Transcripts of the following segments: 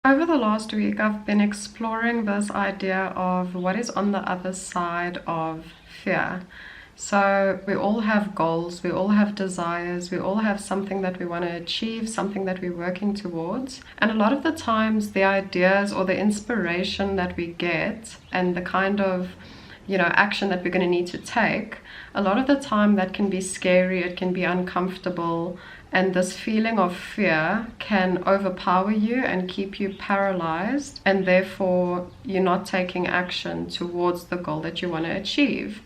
Over the last week, I've been exploring this idea of what is on the other side of fear. So, we all have goals, we all have desires, we all have something that we want to achieve, something that we're working towards. And a lot of the times, the ideas or the inspiration that we get and the kind of action that we're going to need to take, a lot of the time that can be scary, it can be uncomfortable, and this feeling of fear can overpower you and keep you paralyzed, and therefore you're not taking action towards the goal that you want to achieve.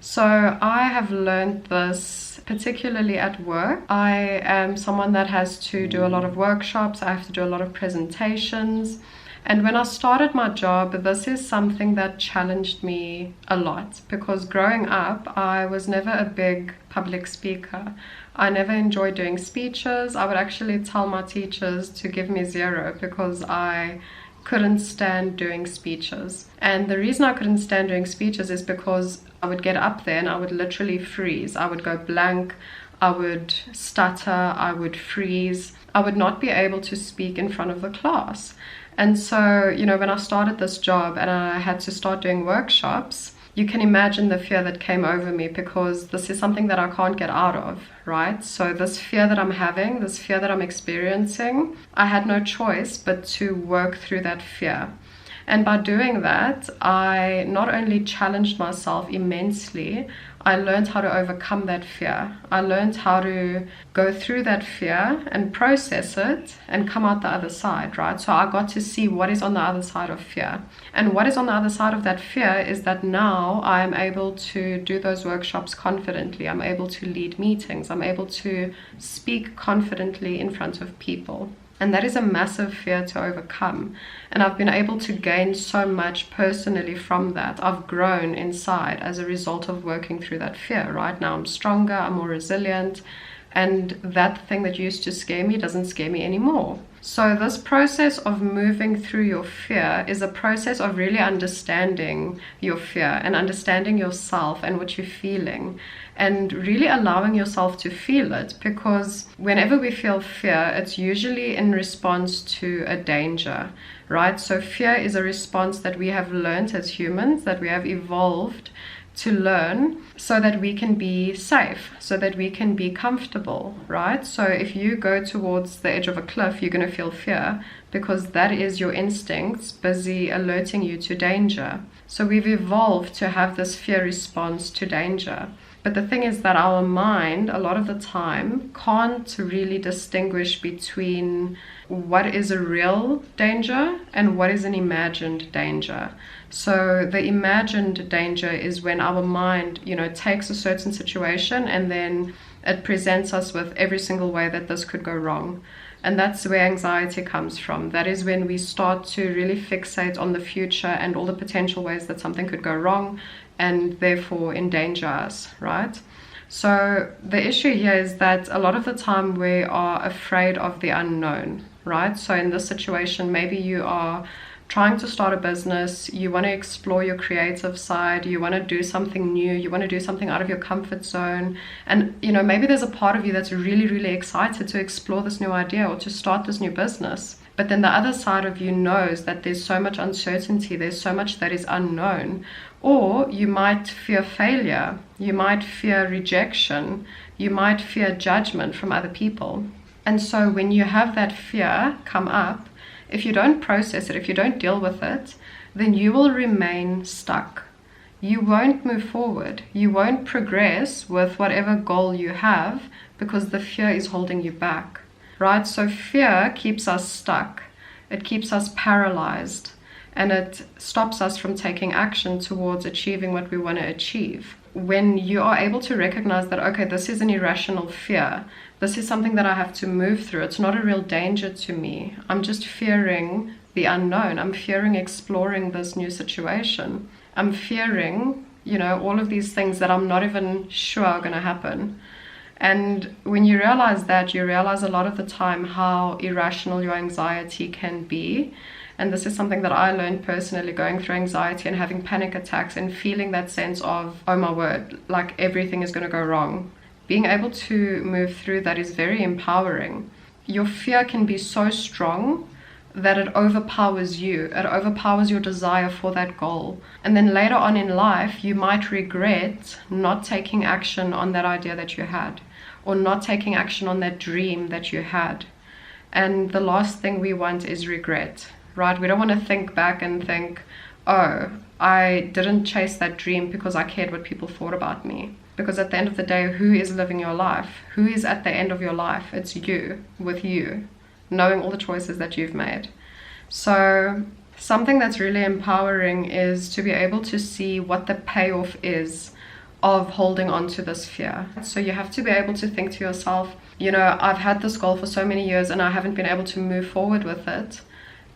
So I have learned this particularly at work. I am someone that has to do a lot of workshops, I have to do a lot of presentations. And when I started my job, this is something that challenged me a lot, because growing up, I was never a big public speaker. I never enjoyed doing speeches. I would actually tell my teachers to give me 0 because I couldn't stand doing speeches. And the reason I couldn't stand doing speeches is because I would get up there and I would literally freeze. I would go blank. I would stutter. I would freeze. I would not be able to speak in front of the class. And so, when I started this job and I had to start doing workshops, you can imagine the fear that came over me, because this is something that I can't get out of, right? So this fear that I'm having, this fear that I'm experiencing, I had no choice but to work through that fear. And by doing that, I not only challenged myself immensely, I learned how to overcome that fear. I learned how to go through that fear and process it and come out the other side, right? So I got to see what is on the other side of fear. And what is on the other side of that fear is that now I am able to do those workshops confidently. I'm able to lead meetings. I'm able to speak confidently in front of people. And that is a massive fear to overcome. And I've been able to gain so much personally from that. I've grown inside as a result of working through that fear. Right now I'm stronger, I'm more resilient, and that thing that used to scare me doesn't scare me anymore. So this process of moving through your fear is a process of really understanding your fear and understanding yourself and what you're feeling, and really allowing yourself to feel it, because whenever we feel fear, it's usually in response to a danger, right? So fear is a response that we have learned as humans, that we have evolved to learn so that we can be safe, so that we can be comfortable, right? So if you go towards the edge of a cliff, you're going to feel fear, because that is your instincts busy alerting you to danger. So we've evolved to have this fear response to danger. But the thing is that our mind, a lot of the time, can't really distinguish between what is a real danger and what is an imagined danger. So the imagined danger is when our mind, takes a certain situation and then it presents us with every single way that this could go wrong. And that's where anxiety comes from. That is when we start to really fixate on the future and all the potential ways that something could go wrong and therefore endanger us, right? So the issue here is that a lot of the time we are afraid of the unknown, right? So in this situation, maybe you are trying to start a business, you want to explore your creative side, you want to do something new, you want to do something out of your comfort zone. And, maybe there's a part of you that's really, really excited to explore this new idea or to start this new business. But then the other side of you knows that there's so much uncertainty, there's so much that is unknown. Or you might fear failure, you might fear rejection, you might fear judgment from other people. And so when you have that fear come up, if you don't process it, if you don't deal with it, then you will remain stuck. You won't move forward. You won't progress with whatever goal you have, because the fear is holding you back, right? So fear keeps us stuck. It keeps us paralyzed, and it stops us from taking action towards achieving what we want to achieve. When you are able to recognize that, okay, this is an irrational fear, this is something that I have to move through, it's not a real danger to me, I'm just fearing the unknown, I'm fearing exploring this new situation, I'm fearing, all of these things that I'm not even sure are going to happen. And when you realize that, you realize a lot of the time how irrational your anxiety can be. And this is something that I learned personally, going through anxiety and having panic attacks and feeling that sense of, oh my word, like everything is going to go wrong. Being able to move through that is very empowering. Your fear can be so strong that it overpowers you. It overpowers your desire for that goal. And then later on in life, you might regret not taking action on that idea that you had, or not taking action on that dream that you had. And the last thing we want is regret, right? We don't want to think back and think, oh, I didn't chase that dream because I cared what people thought about me. Because at the end of the day, who is living your life? Who is at the end of your life? It's you, with you, knowing all the choices that you've made. So something that's really empowering is to be able to see what the payoff is of holding on to this fear. So you have to be able to think to yourself, you know, I've had this goal for so many years and I haven't been able to move forward with it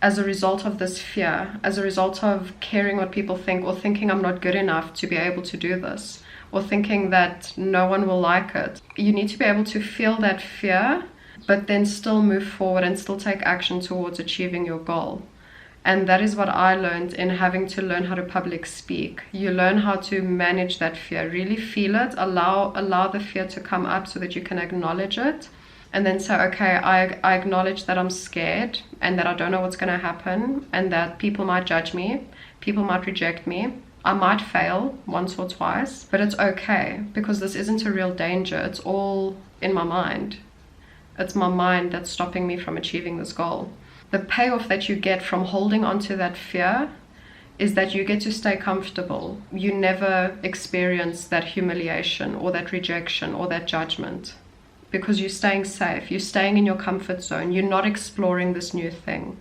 as a result of this fear, as a result of caring what people think, or thinking I'm not good enough to be able to do this, or thinking that no one will like it. You need to be able to feel that fear, but then still move forward and still take action towards achieving your goal. And that is what I learned in having to learn how to public speak. You learn how to manage that fear, really feel it, allow the fear to come up so that you can acknowledge it, and then say, okay, I acknowledge that I'm scared and that I don't know what's going to happen, and that people might judge me, people might reject me, I might fail once or twice, but it's okay, because this isn't a real danger. It's all in my mind. It's my mind that's stopping me from achieving this goal. The payoff that you get from holding on to that fear is that you get to stay comfortable. You never experience that humiliation or that rejection or that judgment, because you're staying safe. You're staying in your comfort zone. You're not exploring this new thing.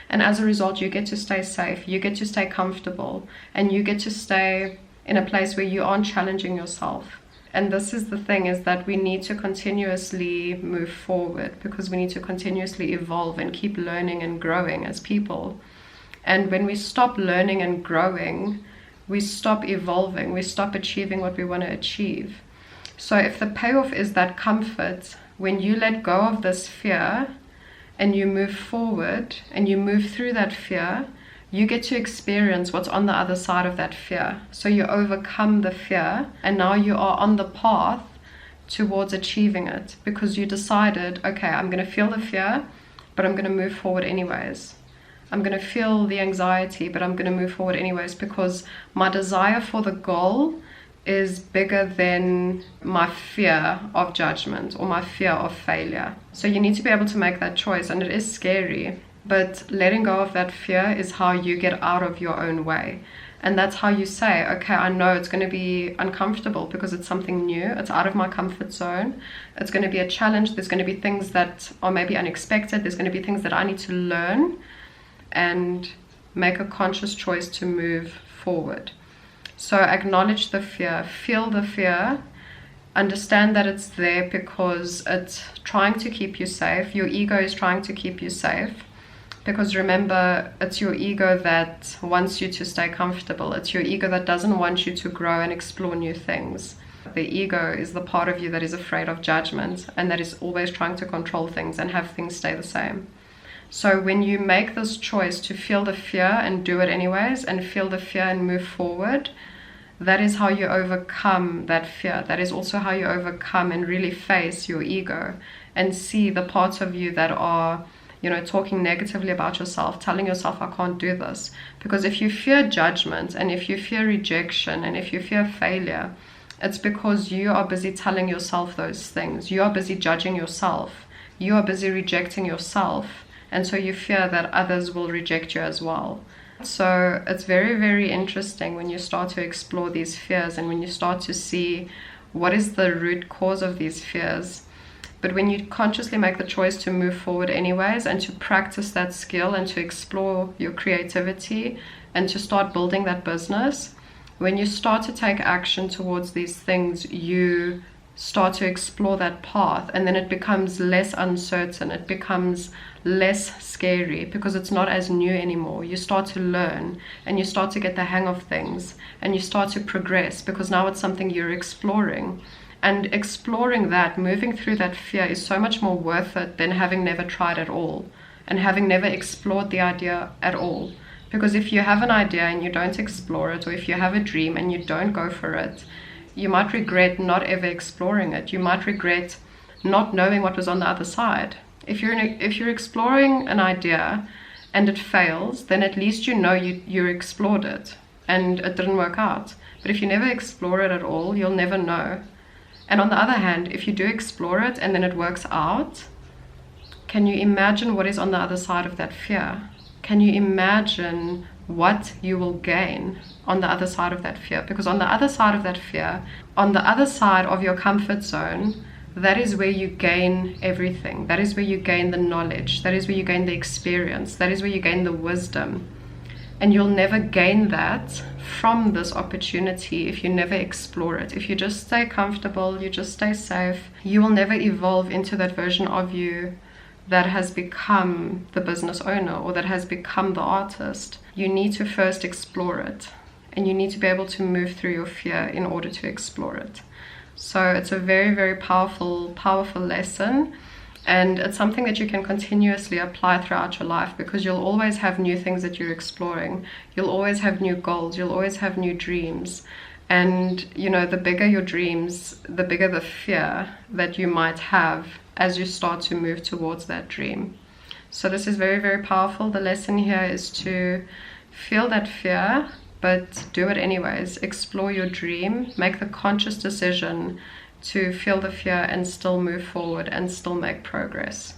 And as a result, you get to stay safe. You get to stay comfortable. And you get to stay in a place where you aren't challenging yourself. And this is the thing, is that we need to continuously move forward, because we need to continuously evolve and keep learning and growing as people. And when we stop learning and growing, we stop evolving, we stop achieving what we want to achieve. So if the payoff is that comfort, when you let go of this fear and you move forward and you move through that fear, you get to experience what's on the other side of that fear. So you overcome the fear, and now you are on the path towards achieving it, because you decided, okay, I'm going to feel the fear, but I'm going to move forward anyways. I'm going to feel the anxiety, but I'm going to move forward anyways, because my desire for the goal is bigger than my fear of judgment or my fear of failure. So you need to be able to make that choice, and it is scary. But letting go of that fear is how you get out of your own way. And that's how you say, okay, I know it's going to be uncomfortable because it's something new. It's out of my comfort zone. It's going to be a challenge. There's going to be things that are maybe unexpected. There's going to be things that I need to learn and make a conscious choice to move forward. So acknowledge the fear, feel the fear, understand that it's there because it's trying to keep you safe. Your ego is trying to keep you safe. Because remember, it's your ego that wants you to stay comfortable. It's your ego that doesn't want you to grow and explore new things. The ego is the part of you that is afraid of judgment and that is always trying to control things and have things stay the same. So when you make this choice to feel the fear and do it anyways, and feel the fear and move forward, that is how you overcome that fear. That is also how you overcome and really face your ego and see the parts of you that are, you know, talking negatively about yourself, telling yourself, I can't do this. Because if you fear judgment, and if you fear rejection, and if you fear failure, it's because you are busy telling yourself those things. You are busy judging yourself. You are busy rejecting yourself. And so you fear that others will reject you as well. So it's very, very interesting when you start to explore these fears and when you start to see what is the root cause of these fears. But when you consciously make the choice to move forward anyways, and to practice that skill and to explore your creativity and to start building that business, when you start to take action towards these things, you start to explore that path, and then it becomes less uncertain, it becomes less scary because it's not as new anymore. You start to learn and you start to get the hang of things and you start to progress because now it's something you're exploring. And exploring that, moving through that fear is so much more worth it than having never tried at all and having never explored the idea at all. Because if you have an idea and you don't explore it, or if you have a dream and you don't go for it, you might regret not ever exploring it. You might regret not knowing what was on the other side. If you're exploring an idea and it fails, then at least you know you explored it and it didn't work out. But if you never explore it at all, you'll never know. And on the other hand, if you do explore it and then it works out, can you imagine what is on the other side of that fear? Can you imagine what you will gain on the other side of that fear? Because on the other side of that fear, on the other side of your comfort zone, that is where you gain everything. That is where you gain the knowledge. That is where you gain the experience. That is where you gain the wisdom. And you'll never gain that from this opportunity if you never explore it. If you just stay comfortable, you just stay safe, you will never evolve into that version of you that has become the business owner or that has become the artist. You need to first explore it, and you need to be able to move through your fear in order to explore it. So it's a very, very powerful lesson, and it's something that you can continuously apply throughout your life, because you'll always have new things that you're exploring. You'll always have new goals. You'll always have new dreams. And you know, the bigger your dreams, the bigger the fear that you might have as you start to move towards that dream. So this is very, very powerful. The lesson here is to feel that fear, but do it anyways. Explore your dream. Make the conscious decision to feel the fear and still move forward and still make progress.